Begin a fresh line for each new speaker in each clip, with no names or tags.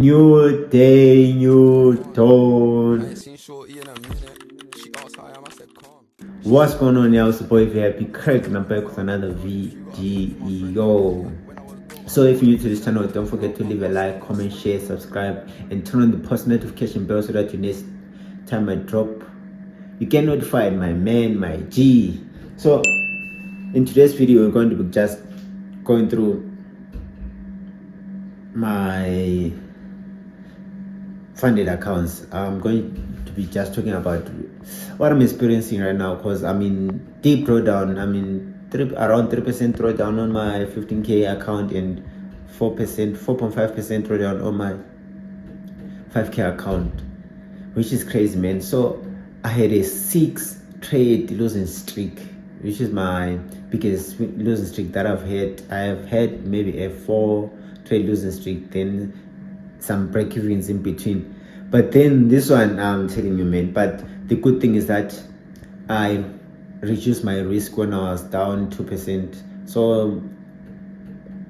New day, new dawn. What's going on, y'all? It's your boy VIP Kirk, and I'm back with another video. So if you're new to this channel, don't forget to leave a like, comment, share, subscribe, and turn on the post notification bell so that next time I drop, you get notified, my man, my G. So in today's video, we're going to be just going through my funded accounts. I'm going to be just talking about what I'm experiencing right now, because I'm in deep drawdown. I'm in around 3% drawdown on my 15k account and 4.5% drawdown on my 5k account, which is crazy, man. So I had a 6 trade losing streak, which is my biggest losing streak that I've had. I have had maybe a 4 trade losing streak, then some break-evens in between. But then this one, I'm telling you, man, but the good thing is that I reduced my risk when I was down 2%. So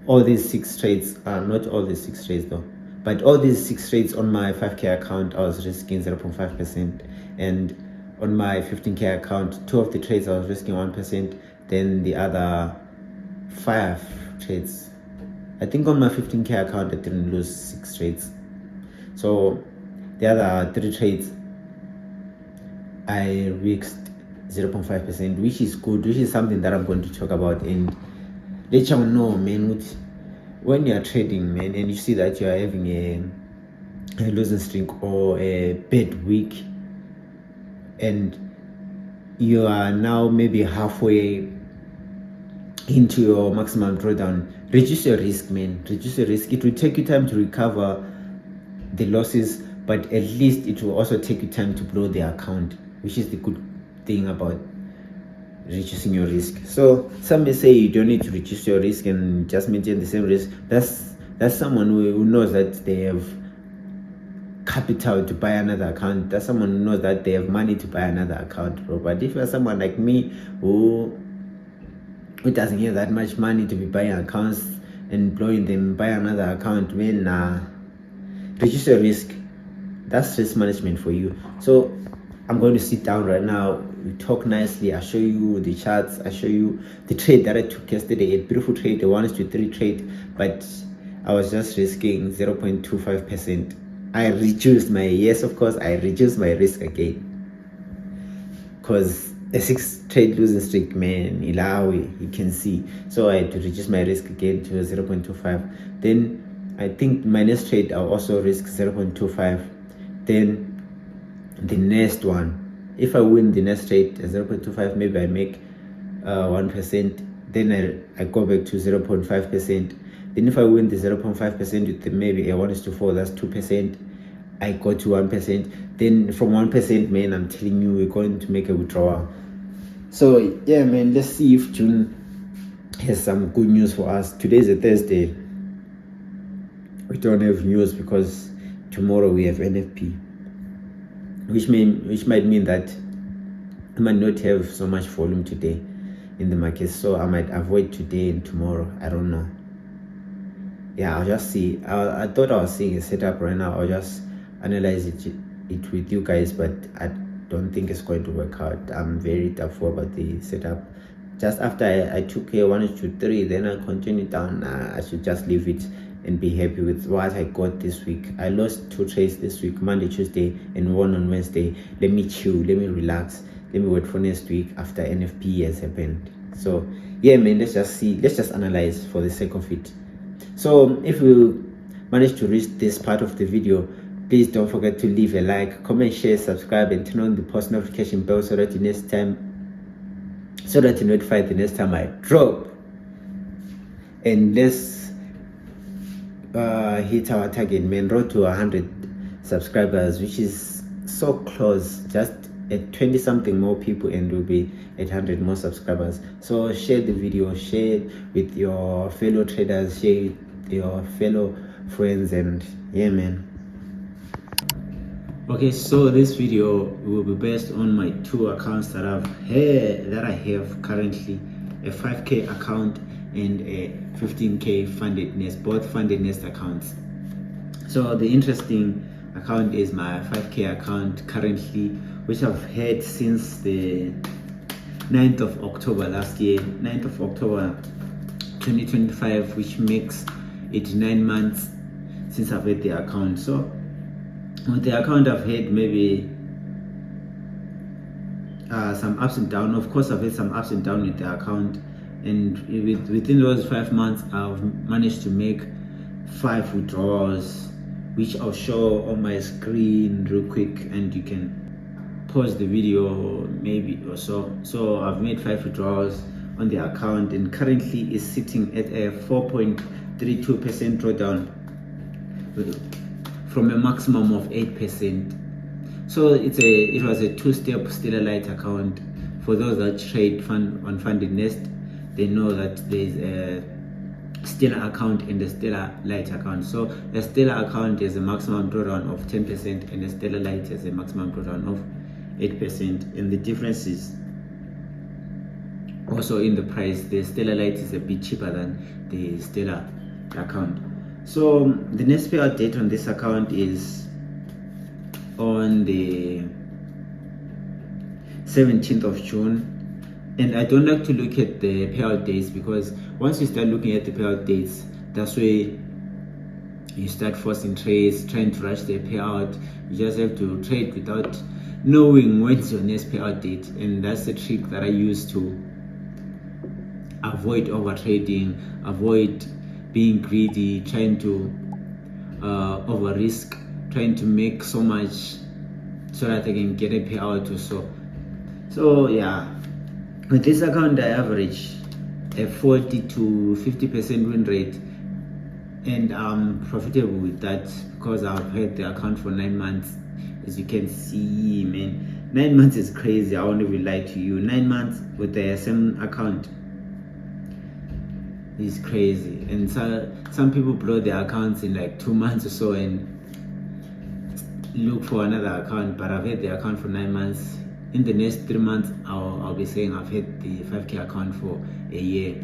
all these 6 trades, not all these 6 trades though, but all these 6 trades on my 5k account, I was risking 0.5%. And on my 15k account, 2 of the trades I was risking 1%. Then the other 5 trades, I think on my 15k account I didn't lose 6 trades. So the other 3 trades I risked 0.5%, which is good, which is something that I'm going to talk about and let you know, man. When you are trading, man, and you see that you are having a losing streak or a bad week, and you are now maybe halfway into your maximum drawdown, reduce your risk, man. Reduce your risk. It will take you time to recover the losses, but at least it will also take you time to blow the account, which is the good thing about reducing your risk. So some may say you don't need to reduce your risk and just maintain the same risk. That's someone who knows that they have capital to buy another account. That's someone who knows that they have money to buy another account, bro. But if you're someone like me who doesn't have that much money to be buying accounts and blowing them, buy another account, man, reduce your risk. That's risk management for you. So I'm going to sit down right now, we talk nicely, I show you the charts, I show you the trade that I took yesterday, a beautiful trade, a 1:3 trade, but I was just risking 0.25%. I reduced my, yes, of course, I reduced my risk again, because a 6 trade losing streak, man, ilawi, you can see. So I had to reduce my risk again to 0.25. Then I think my next trade I'll also risk 0.25. Then the next one, if I win the next trade 0.25, maybe I make 1%. Then I go back to 0.5%. Then if I win the 0.5% with maybe a 1:4, that's 2%, I go to 1%. Then from 1%, man, I'm telling you, we're going to make a withdrawal. So yeah, man, let's see if June has some good news for us. Today's a Thursday. We don't have news because tomorrow we have NFP, which might mean that I might not have so much volume today in the market. So I might avoid today and tomorrow. I don't know. Yeah, I'll just see. I thought I was seeing a setup right now. I'll just analyze it with you guys, but I don't think it's going to work out. I'm very doubtful about the setup. Just after I took a 1:3, then I continued down. I should just leave it and be happy with what I got this week. I lost 2 trades this week, Monday, Tuesday, and 1 on Wednesday. Let me chill, let me relax, let me wait for next week after NFP has happened. So yeah, man, let's just analyze for the sake of it. So if you manage to reach this part of the video, please don't forget to leave a like, comment, share, subscribe, and turn on the post notification bell so that you're notified the next time I drop. And let's hit our target, man. Road to 100 subscribers, which is so close. Just at 20 something more people and we'll be at 100 more subscribers. So share the video, share it with your fellow traders, share it with your fellow friends, and yeah, man. Okay, so this video will be based on my 2 accounts that I have currently, a 5k account and a 15k funded nest, both funded nest accounts. So the interesting account is my 5k account currently, which I've had since the 9th of October last year, 9th of October 2025, which makes it 9 months since I've had the account. So with the account I've had maybe some ups and downs. Of course, I've had some ups and downs with the account, and within those 5 months I've managed to make 5 withdrawals, which I'll show on my screen real quick, and you can pause the video maybe or so. So I've made 5 withdrawals on the account, and currently is sitting at a 4.32% drawdown from a maximum of 8%. So it was a 2-step Stellar Light account. For those that trade on Funded Nest, they know that there's a Stellar account and a Stellar Light account. So a Stellar account has a maximum drawdown of 10%, and a Stellar Light has a maximum drawdown of 8%. And the difference is also in the price. The Stellar Light is a bit cheaper than the Stellar account. So the next payout date on this account is on the 17th of June. And I don't like to look at the payout dates, because once you start looking at the payout dates, that's where you start forcing trades, trying to rush the payout. You just have to trade without knowing when's your next payout date, and that's the trick that I use to avoid over trading, avoid being greedy, trying to over risk, trying to make so much so that I can get a payout or so. So yeah, with this account I average a 40 to 50% win rate, and I'm profitable with that because I've had the account for 9 months. As you can see, man, 9 months is crazy. I won't even lie to you. 9 months with the same account is crazy. And so some people blow their accounts in like 2 months or so and look for another account, but I've had the account for 9 months. In the next 3 months I'll be saying I've had the 5k account for a year.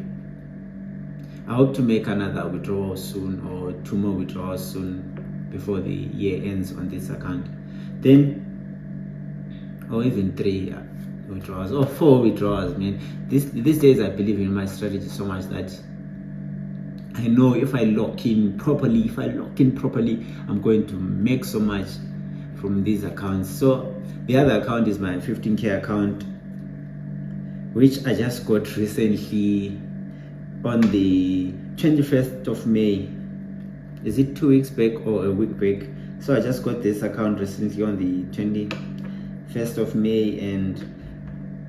I hope to make another withdrawal soon, or 2 more withdrawals soon before the year ends on this account. Then, or even 3 withdrawals or 4 withdrawals, man. These days I believe in my strategy so much that I know if I lock in properly, I'm going to make so much from these accounts. So the other account is my 15k account, which I just got recently on the 21st of May. Is it 2 weeks back or a week back? So I just got this account recently on the 21st of May, and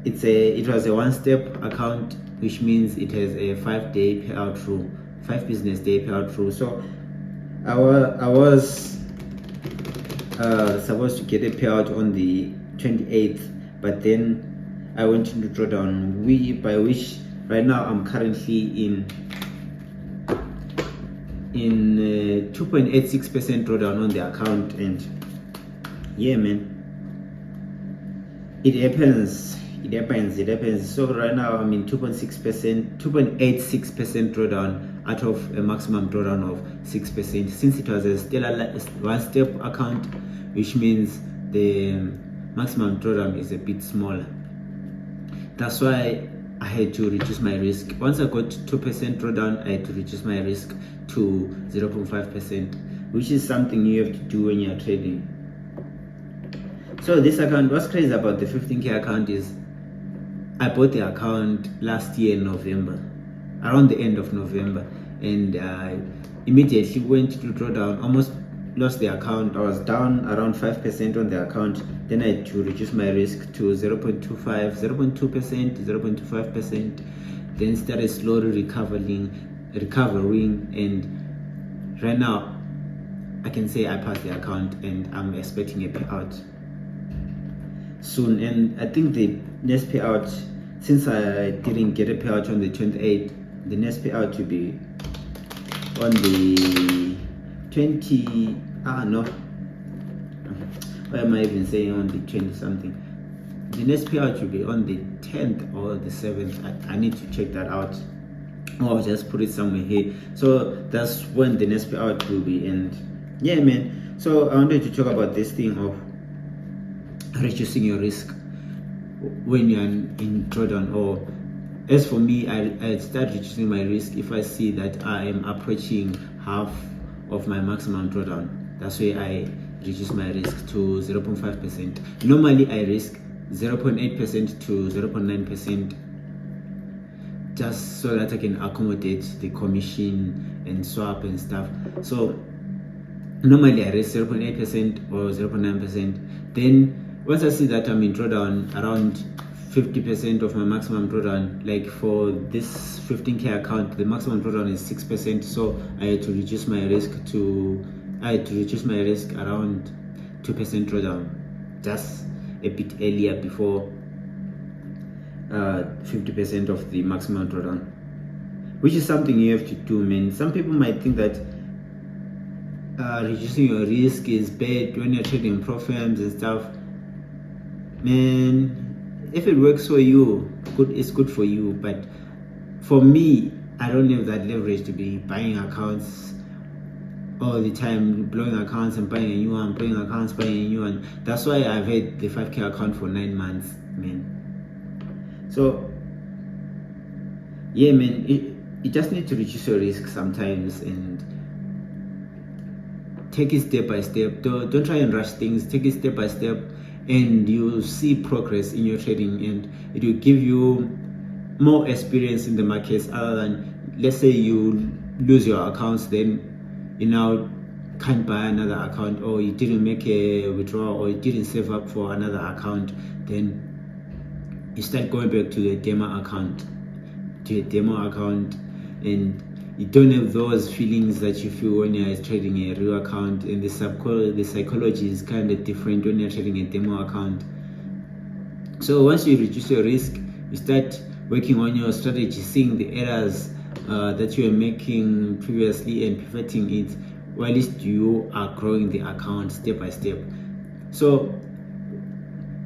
it was a 1-step account, which means it has a 5-day payout rule, 5 business day payout rule. So I was supposed to get a payout on the 28th, but then I went into drawdown, by which right now I'm currently in 2.86% drawdown on the account. And yeah, man, it happens. So right now I'm in 2.86% drawdown out of a maximum drawdown of 6%. Since it was still a 1-step account, which means the maximum drawdown is a bit smaller. That's why I had to reduce my risk. Once I got 2% drawdown, I had to reduce my risk to 0.5%, which is something you have to do when you're trading. So this account, what's crazy about the 15k account is I bought the account last year in November, around the end of November, and immediately went to drawdown, almost lost the account. I was down around 5% on the account. Then I had to reduce my risk to 0.25%, 0.25%, then started slowly recovering, and right now I can say I passed the account, and I'm expecting a payout soon. And I think the next payout, since I didn't get a payout on the 28th, the next payout will be on the 20, why am I even saying on the 20 something? The next payout will be on the 10th or the 7th. I need to check that out, or I'll just put it somewhere here. So that's when the next payout will be, and Yeah, man. So I wanted to talk about this thing of reducing your risk when you're in drawdown. Or as for me, I start reducing my risk if I see that I am approaching half of my maximum drawdown. That's why I reduce my risk to 0.5%. Normally I risk 0.8% to 0.9%, just so that I can accommodate the commission and swap and stuff. So normally I risk 0.8% or 0.9%. Then once I see that I'm in drawdown around 50% of my maximum drawdown, like for this 15k account, the maximum drawdown is 6%. So I had to reduce my risk around 2% drawdown, just a bit earlier before 50% of the maximum drawdown, which is something you have to do, man. Some people might think that reducing your risk is bad when you're trading pro firms and stuff. Man, if it works for you, it's good for you. But for me, I don't have that leverage to be buying accounts all the time, blowing accounts and buying a new one, blowing accounts, buying a new one. That's why I've had the 5k account for 9 months, man. So yeah, man, you just need to reduce your risk sometimes and take it step by step. Don't try and rush things. Take it step by step, and you'll see progress in your trading, and it will give you more experience in the markets. Other than, let's say you lose your accounts, then you now can't buy another account, or you didn't make a withdrawal, or you didn't save up for another account, then you start going back to the demo account, and you don't have those feelings that you feel when you're trading a real account. And the psychology is kind of different when you're trading a demo account. So once you reduce your risk, you start working on your strategy, seeing the errors that you were making previously and pivoting it, while you are growing the account step by step. So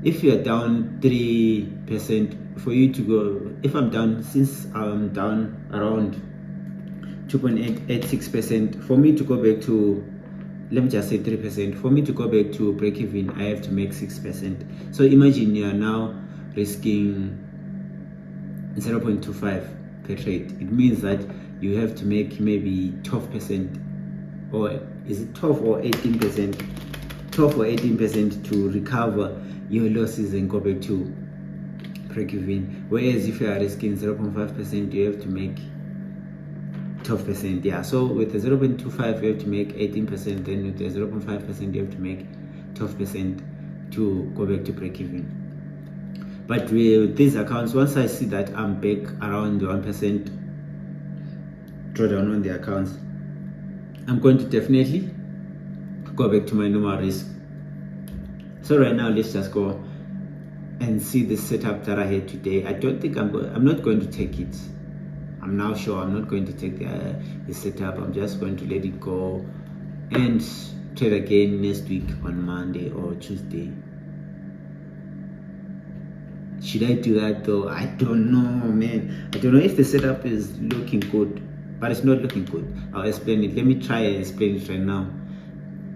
if you're down 3%, for you to go, if I'm down, since I'm down around 2.86%, for me to go back to, let me just say 3%, for me to go back to break even, I have to make 6%. So imagine you are now risking 0.25 per trade. It means that you have to make maybe 12%, or is it 12 or 18%? 12 or 18% to recover your losses and go back to break even. Whereas if you are risking 0.5%, you have to make 12%. Yeah, so with the 0.25 you have to make 18%, then with the 0.5% you have to make 12% to go back to break even. But with these accounts, once I see that I'm back around 1% drawdown on the accounts, I'm going to definitely go back to my normal risk. So right now, let's just go and see the setup that I had today. I don't think I'm not going to take it. I'm now sure I'm not going to take the setup. I'm just going to let it go and trade again next week on Monday or Tuesday. Should I do that though? I don't know, man. I don't know if the setup is looking good, but it's not looking good. I'll explain it. Let me try and explain it right now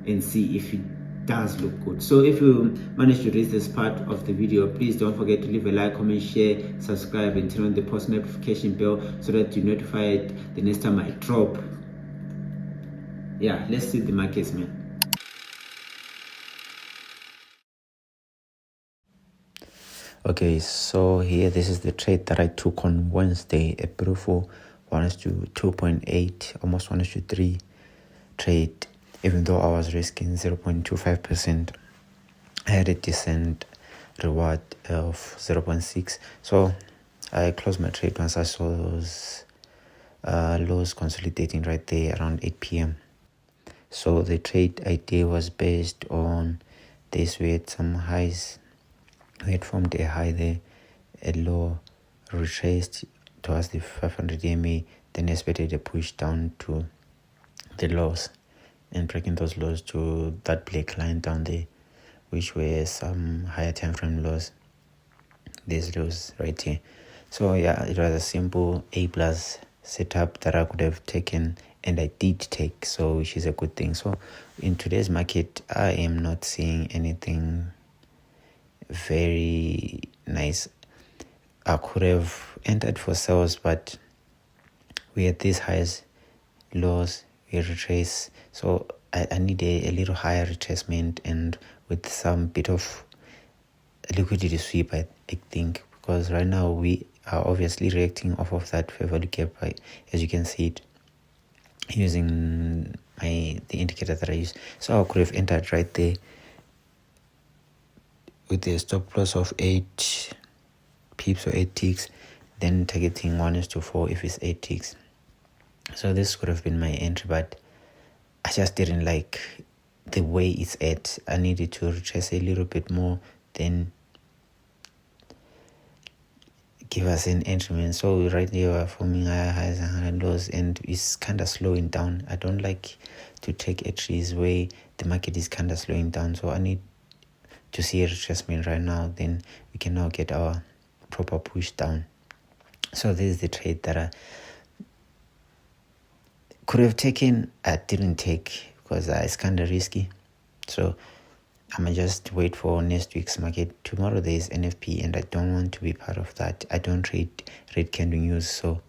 and see if it does look good. So if you manage to reach this part of the video, please don't forget to leave a like, comment, share, subscribe, and turn on the post notification bell so that you're notified the next time I drop. Yeah, let's see the markets, man. Okay, so here, this is the trade that I took on Wednesday, a beautiful 1:2.8, almost 1:3 trade. Even though I was risking 0.25%, I had a decent reward of 0.6. So I closed my trade once I saw those lows consolidating right there around 8 p.m. So the trade idea was based on this. We had some highs. We had formed a high there, a low, retraced towards the 500 EMA, then expected a push down to the lows and breaking those lows to that black line down there, which were some higher time frame lows. These lows right here. So yeah, it was a simple A+ setup that I could have taken and I did take, so which is a good thing. So in today's market, I am not seeing anything very nice. I could have entered for sales, but we had these highs, lows, we retrace. So I need a little higher retracement and with some bit of liquidity sweep, I think, because right now we are obviously reacting off of that fair value gap, as you can see it using the indicator that I use. So I could have entered right there with a stop loss of 8 pips or 8 ticks, then targeting 1:4 if it's 8 ticks. So this could have been my entry, but I just didn't like the way it's at. I needed to retrace a little bit more, then give us an entry, man. So right here we're forming higher highs and higher lows, and it's kind of slowing down. I don't like to take entries where the market is kind of slowing down, so I need to see a retracement right now, then we can now get our proper push down. So this is the trade that I could have taken. I didn't take because it's kind of risky, so I'm gonna just wait for next week's market. Tomorrow there is NFP and I don't want to be part of that. I don't trade red candle news, so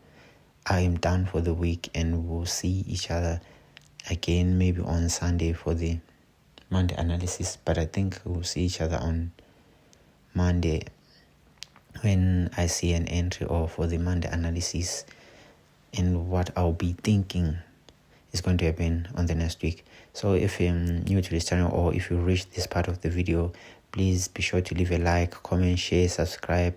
I am done for the week, and we'll see each other again maybe on Sunday for the Monday analysis. But I think we'll see each other on Monday when I see an entry, or for the Monday analysis, and what I'll be thinking is going to happen on the next week. So if you're new to this channel, or if you reached this part of the video, please be sure to leave a like, comment, share, subscribe,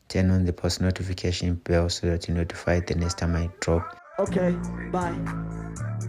turn on the post notification bell so that you're notified the next time I drop.
Okay, bye.